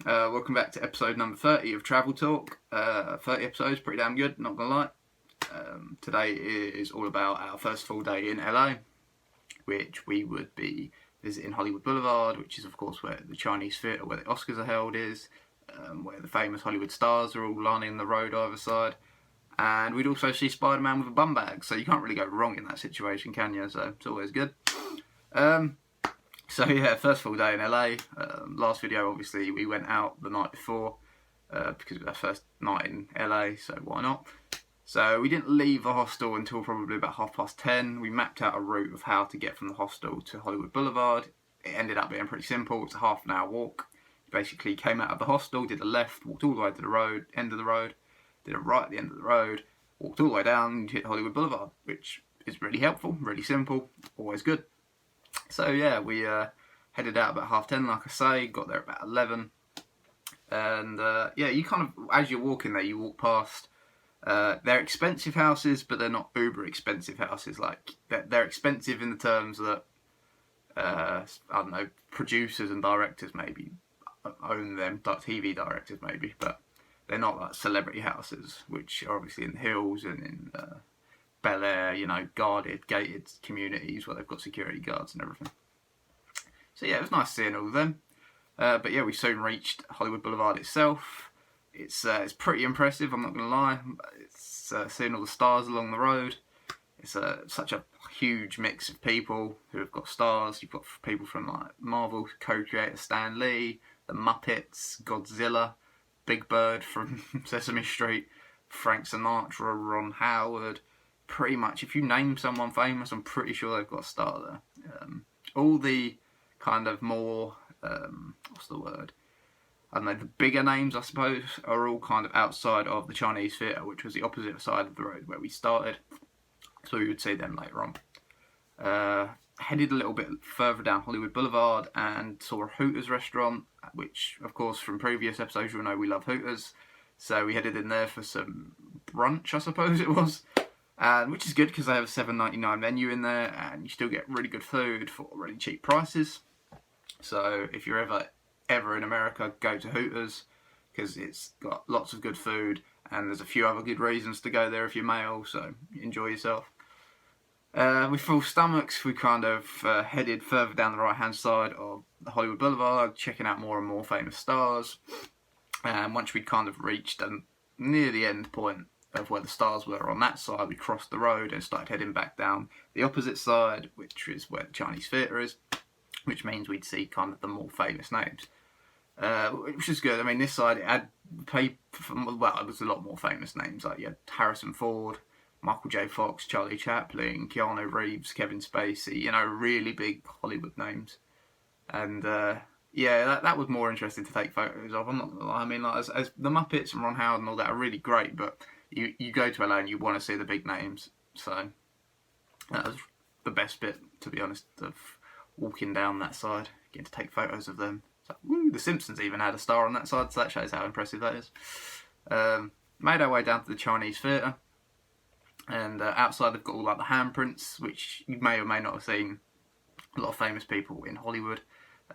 Welcome back to episode number 30 of Travel Talk. 30 episodes, pretty damn good, not gonna lie. Today is all about our first full day in LA, which we would be visiting Hollywood Boulevard, which is of course where the Chinese theatre, where the Oscars are held is, where the famous Hollywood stars are all lining the road either side. And we'd also see Spider-Man with a bum bag, so you can't really go wrong in that situation, can you? So it's always good. So yeah, first full day in LA. Last video, obviously, we went out the night before because it was our first night in LA, so why not? So we didn't leave the hostel until probably about 10:30. We mapped out a route of how to get from the hostel to Hollywood Boulevard. It ended up being pretty simple. It's a half an hour walk. You basically came out of the hostel, did a left, walked all the way to the road, end of the road, did a right at the end of the road, walked all the way down and hit Hollywood Boulevard, which is really helpful, really simple, always good. So yeah, we headed out about 10:30, like I say, got there about 11. And yeah, you kind of, as you're walking there, you walk past, they're expensive houses, but they're not uber expensive houses. Like, they're expensive in the terms that, I don't know, producers and directors maybe own them, like TV directors maybe, but they're not like celebrity houses, which are obviously in the hills and in Bel Air, you know, guarded, gated communities where they've got security guards and everything. So yeah, it was nice seeing all of them. But yeah, we soon reached Hollywood Boulevard itself. It's pretty impressive, I'm not going to lie. It's seeing all the stars along the road. It's such a huge mix of people who have got stars. You've got people from like Marvel co-creator Stan Lee, the Muppets, Godzilla, Big Bird from Sesame Street, Frank Sinatra, Ron Howard. Pretty much, if you name someone famous, I'm pretty sure they've got a star there. All the kind of more, what's the word? I don't know, the bigger names, I suppose, are all kind of outside of the Chinese theatre, which was the opposite side of the road where we started. So we would see them later on. Headed a little bit further down Hollywood Boulevard and saw a Hooters restaurant, which, of course, from previous episodes, you'll know we love Hooters. So we headed in there for some brunch, I suppose it was. Which is good because they have a $7.99 menu in there and you still get really good food for really cheap prices. So if you're ever in America, go to Hooters because it's got lots of good food and there's a few other good reasons to go there if you're male, so enjoy yourself. With full stomachs, we kind of headed further down the right hand side of the Hollywood Boulevard, checking out more and more famous stars. And once we'd kind of reached near the end point of where the stars were on that side, we crossed the road and started heading back down the opposite side, which is where the Chinese theatre is, which means we'd see kind of the more famous names, which is good. I mean, this side, it had it was a lot more famous names, like you had Harrison Ford, Michael J. Fox, Charlie Chaplin, Keanu Reeves, Kevin Spacey, you know, really big Hollywood names. And yeah, that was more interesting to take photos of. I'm not gonna lie. I mean, like, as the Muppets and Ron Howard and all that are really great, but you go to LA and you want to see the big names. So that was the best bit, to be honest, of walking down that side, getting to take photos of them. So, woo, the Simpsons even had a star on that side, so that shows how impressive that is. Made our way down to the Chinese theatre, and outside they've got all like the handprints, which you may or may not have seen. A lot of famous people in Hollywood,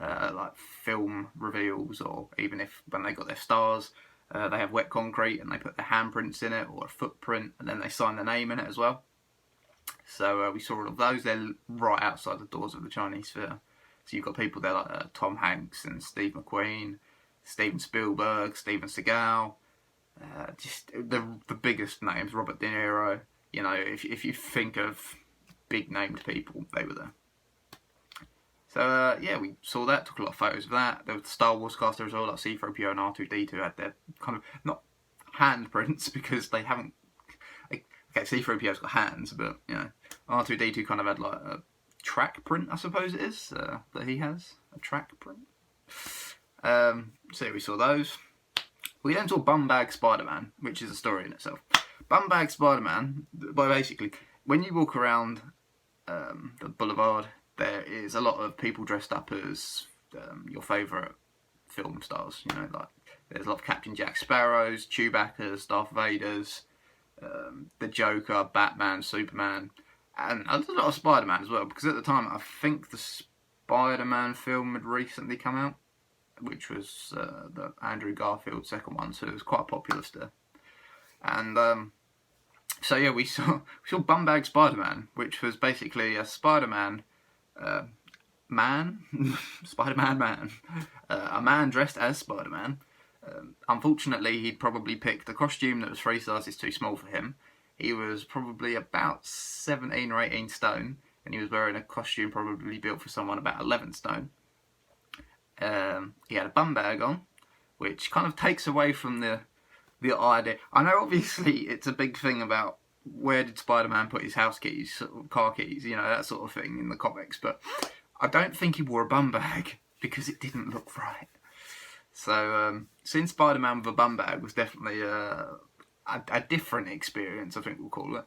like film reveals, or even if when they got their stars, they have wet concrete and they put their handprints in it or a footprint, and then they sign their name in it as well. So we saw all of those. They're right outside the doors of the Chinese theatre. So you've got people there like Tom Hanks and Steve McQueen, Steven Spielberg, Steven Seagal, just the biggest names, Robert De Niro. You know, if you think of big named people, they were there. So yeah, we saw that, took a lot of photos of that. There was the Star Wars cast there as well, like C-3PO and R2-D2 had their kind of, not handprints because they haven't, okay, C-3PO's got hands, but, you know, R2-D2 kind of had like a track print, I suppose it is, that he has, a track print. So we saw those. We then saw Bumbag Spider-Man, which is a story in itself. Bumbag Spider-Man, well, basically, when you walk around the boulevard, there is a lot of people dressed up as your favourite film stars. You know, like there's a lot of Captain Jack Sparrows, Chewbacca's, Darth Vader's, the Joker, Batman, Superman, and a lot of Spider-Man as well. Because at the time, I think the Spider-Man film had recently come out, which was the Andrew Garfield second one, so it was quite popular still. And so yeah, we saw Bumbag Spider-Man, which was basically a Spider-Man man, Spider-Man man, a man dressed as Spider-Man. Unfortunately, he'd probably picked a costume that was 3 sizes too small for him. He was probably about 17 or 18 stone, and he was wearing a costume probably built for someone about 11 stone. He had a bum bag on, which kind of takes away from the idea. I know obviously it's a big thing about where did Spider-Man put his house keys, car keys, you know, that sort of thing in the comics, but I don't think he wore a bum bag because it didn't look right. So seeing Spider-Man with a bum bag was definitely a different experience, I think we'll call it.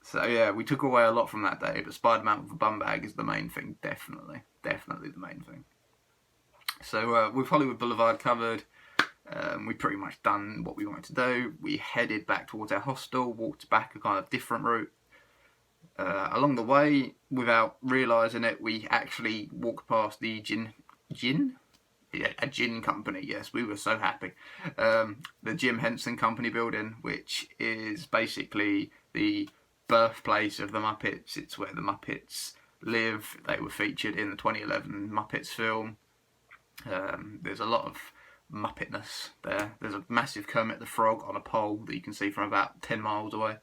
So yeah, we took away a lot from that day, but Spider-Man with a bum bag is the main thing, definitely the main thing. So with Hollywood Boulevard covered, we pretty much done what we wanted to do. We headed back towards our hostel, walked back a kind of different route. Along the way, without realising it, we actually walked past the gin? Yeah, a gin company, yes, we were so happy. The Jim Henson Company building, which is basically the birthplace of the Muppets. It's where the Muppets live. They were featured in the 2011 Muppets film. There's a lot of Muppetness there. There's a massive Kermit the Frog on a pole that you can see from about 10 miles away.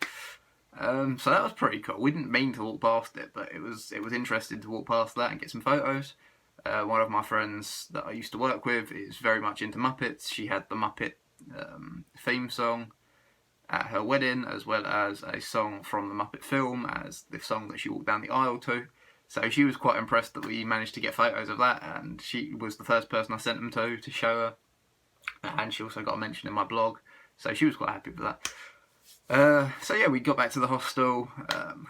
So that was pretty cool. We didn't mean to walk past it, but it was interesting to walk past that and get some photos. One of my friends that I used to work with is very much into Muppets. She had the Muppet theme song at her wedding, as well as a song from the Muppet film as the song that she walked down the aisle to. So she was quite impressed that we managed to get photos of that, and she was the first person I sent them to show her. And she also got a mention in my blog, so she was quite happy with that. So yeah, we got back to the hostel,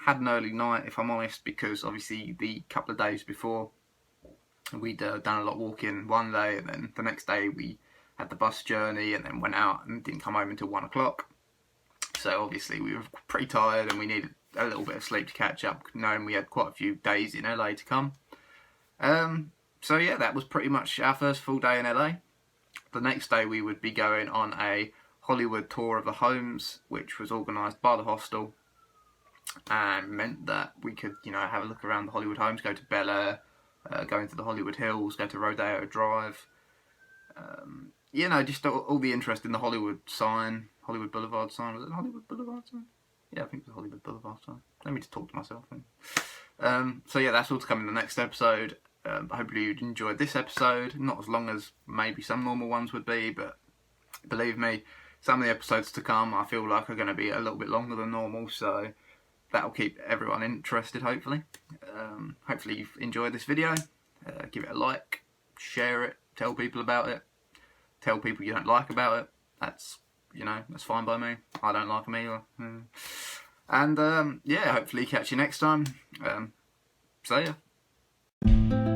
had an early night, if I'm honest, because obviously the couple of days before we'd done a lot of walking one day, and then the next day we had the bus journey, and then went out and didn't come home until 1 o'clock. So obviously we were pretty tired, and we needed a little bit of sleep to catch up, knowing we had quite a few days in LA to come. So yeah, that was pretty much our first full day in LA. The next day we would be going on a Hollywood tour of the homes, which was organised by the hostel, and meant that we could, you know, have a look around the Hollywood homes, go to Bel Air, go into the Hollywood Hills, go to Rodeo Drive. You know, just all the interest in the Hollywood Boulevard sign. Was it Hollywood Boulevard sign? Yeah, I think it was Hollywood Boulevard sign. Let me just talk to myself. So yeah, that's all to come in the next episode. Hopefully you enjoyed this episode. Not as long as maybe some normal ones would be, but believe me, some of the episodes to come I feel like are going to be a little bit longer than normal, so that'll keep everyone interested, hopefully. Hopefully you've enjoyed this video. Give it a like, share it, tell people about it, tell people you don't like about it. That's, you know, that's fine by me. I don't like them either. And yeah, hopefully catch you next time. So yeah.